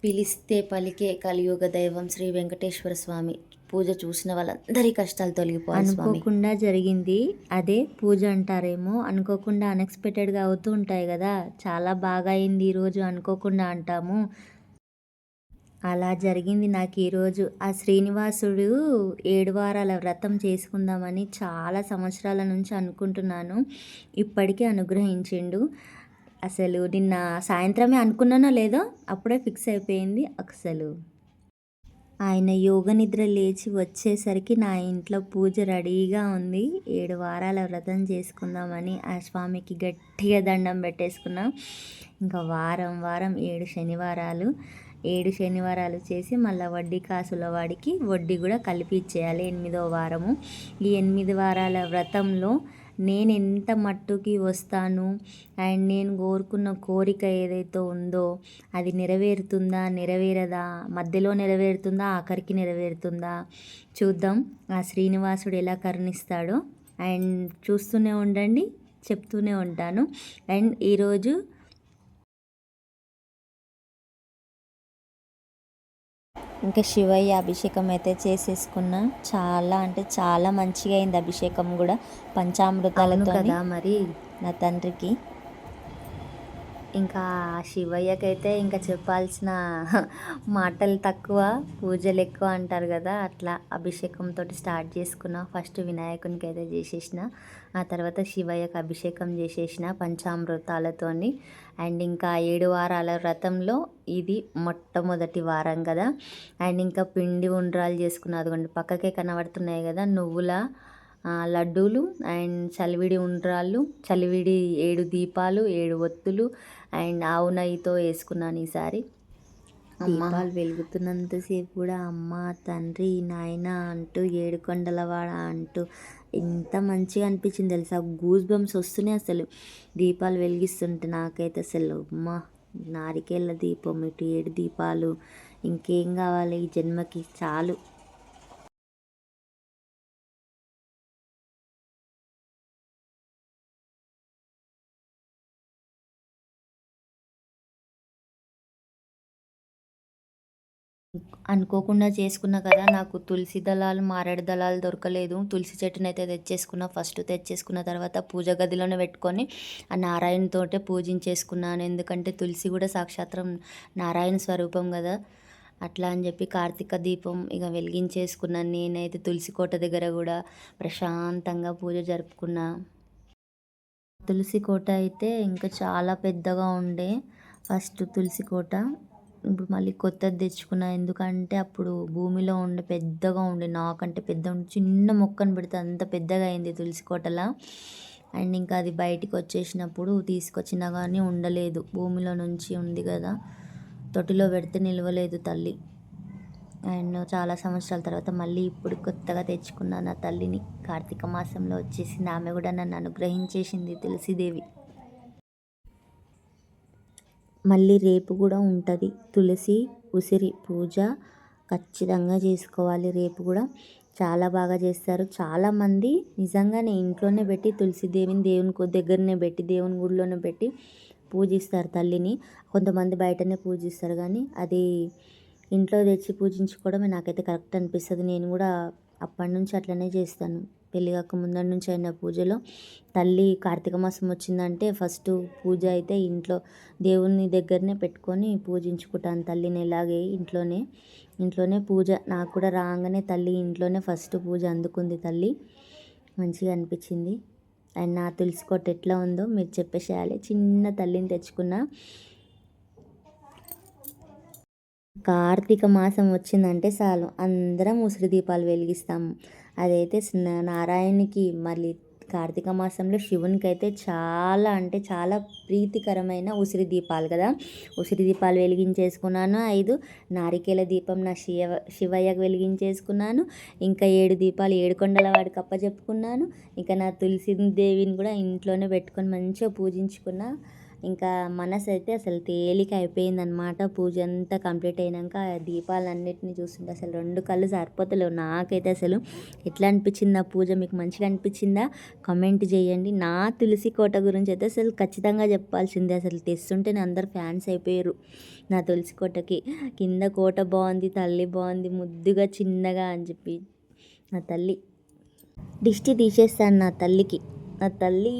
పిలిస్తే పలికే కలియుగ దైవం శ్రీ వెంకటేశ్వర స్వామి పూజ చూసిన వాళ్ళందరి కష్టాలు తొలగిపోవాలి స్వామి. అనుకోకుండా జరిగింది అదే పూజ అంటారేమో. అనుకోకుండా అన్ఎక్స్పెక్టెడ్గా అవుతూ ఉంటాయి కదా. చాలా బాగా అయింది ఈరోజు అనుకోకుండా అంటాము. అలా జరిగింది నాకు ఈరోజు. ఆ శ్రీనివాసుడు 7 వారాల వ్రతం చేసుకుందామని చాలా సంవత్సరాల నుంచి అనుకుంటున్నాను. ఇప్పటికీ అనుగ్రహించిండు. అసలు నిన్న సాయంత్రమే అనుకున్నానో లేదో అప్పుడే ఫిక్స్ అయిపోయింది. అసలు ఆయన యోగ నిద్ర లేచి వచ్చేసరికి నా ఇంట్లో పూజ రెడీగా ఉంది. 7 వారాల వ్రతం చేసుకుందామని ఆ స్వామికి గట్టిగా దండం పెట్టేసుకున్నాం. ఇంకా వారం వారం 7 శనివారాలు చేసి మళ్ళీ వడ్డీ కాసుల వాడికి వడ్డీ కూడా కలిపి ఇచ్చేయాలి 8వ వారము. ఈ 8 వారాల వ్రతంలో నేను ఎంత మట్టుకి వస్తాను అండ్ నేను కోరుకున్న కోరిక ఏదైతే ఉందో అది నెరవేరదా, మధ్యలో నెరవేరుతుందా, ఆఖరికి నెరవేరుతుందా చూద్దాం. ఆ శ్రీనివాసుడు ఎలా కరుణిస్తాడో. అండ్ చూస్తూనే ఉండండి, చెప్తూనే ఉంటాను. అండ్ ఈరోజు ఇంకా శివయ్య అభిషేకం అయితే చేసేసుకున్నా. చాలా అంటే చాలా మంచిగా అయింది అభిషేకం కూడా, పంచామృతాలతో కదా మరి నా తండ్రికి. ఇంకా శివయ్యకైతే ఇంకా చెప్పాల్సిన మాటలు తక్కువ, పూజలు ఎక్కువ అంటారు కదా. అట్లా అభిషేకంతో స్టార్ట్ చేసుకున్నా. ఫస్ట్ వినాయకునికి అయితే చేసేసిన, ఆ తర్వాత శివయ్యకి అభిషేకం చేసేసిన పంచామృతాలతోని. అండ్ ఇంకా 7 వారాల వ్రతంలో ఇది మొట్టమొదటి వారం కదా. అండ్ ఇంకా పిండి ఉండ్రాలు చేసుకున్న, అదిగోండి పక్కకే కనబడుతున్నాయి కదా నువ్వుల లడ్డూలు అండ్ చలివిడి ఉండ్రాళ్ళు, చలివిడి 7 దీపాలు, 7 ఒత్తులు అండ్ ఆవు నెయ్యితో వేసుకున్నాను ఈసారి. దీపాలు వెలుగుతున్నంతసేపు కూడా అమ్మ, తండ్రి, నాయన అంటూ, ఏడుకొండలవాడ అంటూ ఎంత మంచిగా అనిపించింది తెలుసా. గూస్ బంప్స్ వస్తున్నాయి అసలు దీపాలు వెలిగిస్తుంటే నాకైతే. అసలు అమ్మ, నారికేళ్ళ దీపం, ఇటు 7 దీపాలు, ఇంకేం కావాలి ఈ జన్మకి, చాలు. అనుకోకుండా చేసుకున్నా కదా. నాకు తులసి దళాలు, మారేడు దళాలు దొరకలేదు. తులసి చెట్టుని అయితే తెచ్చేసుకున్నా. ఫస్ట్ తెచ్చేసుకున్న తర్వాత పూజ గదిలోనే పెట్టుకొని ఆ నారాయణతోటే పూజించేసుకున్నాను. ఎందుకంటే తులసి కూడా సాక్షాత్రం నారాయణ స్వరూపం కదా. అట్లా అని చెప్పి కార్తీక దీపం ఇక వెలిగించేసుకున్నాను. నేనైతే తులసి కోట దగ్గర కూడా ప్రశాంతంగా పూజ జరుపుకున్నా. తులసి కోట అయితే ఇంకా చాలా పెద్దగా ఉండే ఫస్ట్ తులసి కోట. ఇప్పుడు మళ్ళీ కొత్తది తెచ్చుకున్నా. ఎందుకంటే అప్పుడు భూమిలో ఉండే పెద్దగా ఉండే, నాకంటే పెద్ద ఉండే, చిన్న మొక్కను పెడితే అంత పెద్దగా అయింది తులసి కోటలా. అండ్ ఇంకా అది బయటికి వచ్చేసినప్పుడు తీసుకొచ్చినా కానీ ఉండలేదు. భూమిలో నుంచి ఉంది కదా, తొట్టిలో పెడితే నిలవలేదు తల్లి. అండ్ చాలా సంవత్సరాల తర్వాత మళ్ళీ ఇప్పుడు కొత్తగా తెచ్చుకున్నాను నా తల్లిని. కార్తీక మాసంలో వచ్చేసింది. ఆమె కూడా నన్ను అనుగ్రహించేసింది తులసీదేవి. మళ్ళీ రేపు కూడా ఉంటుంది తులసి ఉసిరి పూజ, ఖచ్చితంగా చేసుకోవాలి. రేపు కూడా చాలా బాగా చేస్తారు. చాలామంది నిజంగానే ఇంట్లోనే పెట్టి తులసిదేవిని దేవుని దగ్గరనే పెట్టి, దేవుని గుడిలోనే పెట్టి పూజిస్తారు తల్లిని. కొంతమంది బయటనే పూజిస్తారు, కానీ అది ఇంట్లో తెచ్చి పూజించుకోవడమే నాకైతే కరెక్ట్ అనిపిస్తుంది. నేను కూడా అప్పటి నుంచి అట్లనే చేస్తాను. పెళ్ళి కాక ముందర నుంచి అయిన పూజలో తల్లి కార్తీక మాసం వచ్చిందంటే ఫస్ట్ పూజ అయితే ఇంట్లో దేవుని దగ్గరనే పెట్టుకొని పూజించుకుంటాను తల్లిని. ఇలాగే ఇంట్లోనే పూజ. నాకు కూడా రాగానే తల్లి ఇంట్లోనే ఫస్ట్ పూజ అందుకుంది తల్లి. మంచిగా అనిపించింది. అండ్ నా తులసి కోట ఎట్లా ఉందో మీరు చెప్పేసేయాలి. చిన్న తల్లిని తెచ్చుకున్న. కార్తీక మాసం వచ్చిందంటే చాలు అందరం ఉసిరి దీపాలు వెలిగిస్తాము. అదైతే నారాయణకి, మళ్ళీ కార్తీక మాసంలో శివునికి అయితే చాలా అంటే చాలా ప్రీతికరమైన ఉసిరి దీపాలు కదా. ఉసిరి దీపాలు వెలిగించేసుకున్నాను. 5 నారికేల దీపం నా శివయ్యకు వెలిగించేసుకున్నాను. ఇంకా 7 దీపాలు ఏడుకొండల వాడికి అప్పచెప్పుకున్నాను. ఇంకా నా తులసి దేవిని కూడా ఇంట్లోనే పెట్టుకొని మంచిగా పూజించుకున్నా. ఇంకా మనసు అయితే అసలు తేలిక అయిపోయిందనమాట. పూజ అంతా కంప్లీట్ అయినాక ఆ దీపాలన్నిటిని చూస్తుంటే అసలు 2 కళ్ళు సరిపోతలేవు నాకైతే. అసలు ఎట్లా అనిపించింది ఆ పూజ? మీకు మంచిగా అనిపించిందా? కమెంట్ చేయండి. నా తులసి కోట గురించి అయితే అసలు ఖచ్చితంగా చెప్పాల్సిందే. అసలు తెస్తుంటేనే అందరు ఫ్యాన్స్ అయిపోయారు నా తులసి కోటకి. కింద కోట బాగుంది, తల్లి బాగుంది, ముద్దుగా చిన్నగా అని చెప్పి. నా తల్లి దిష్టి తీసేస్తాను నా తల్లికి. నా తల్లి.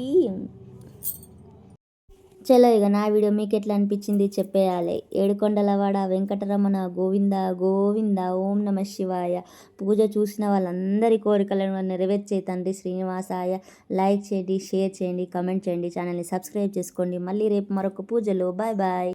చలో ఇక నా వీడియో మీకు ఎట్లా అనిపించింది చెప్పేయాలి. ఏడుకొండలవాడ వెంకటరమణ గోవింద గోవింద. ఓం నమ శివాయ. పూజ చూసిన వాళ్ళందరి కోరికలను నెరవేర్చే తండ్రి శ్రీనివాసాయ. లైక్ చేయండి, షేర్ చేయండి, కమెంట్ చేయండి, ఛానల్ని సబ్స్క్రైబ్ చేసుకోండి. మళ్ళీ రేపు మరొక పూజలో బాయ్ బాయ్.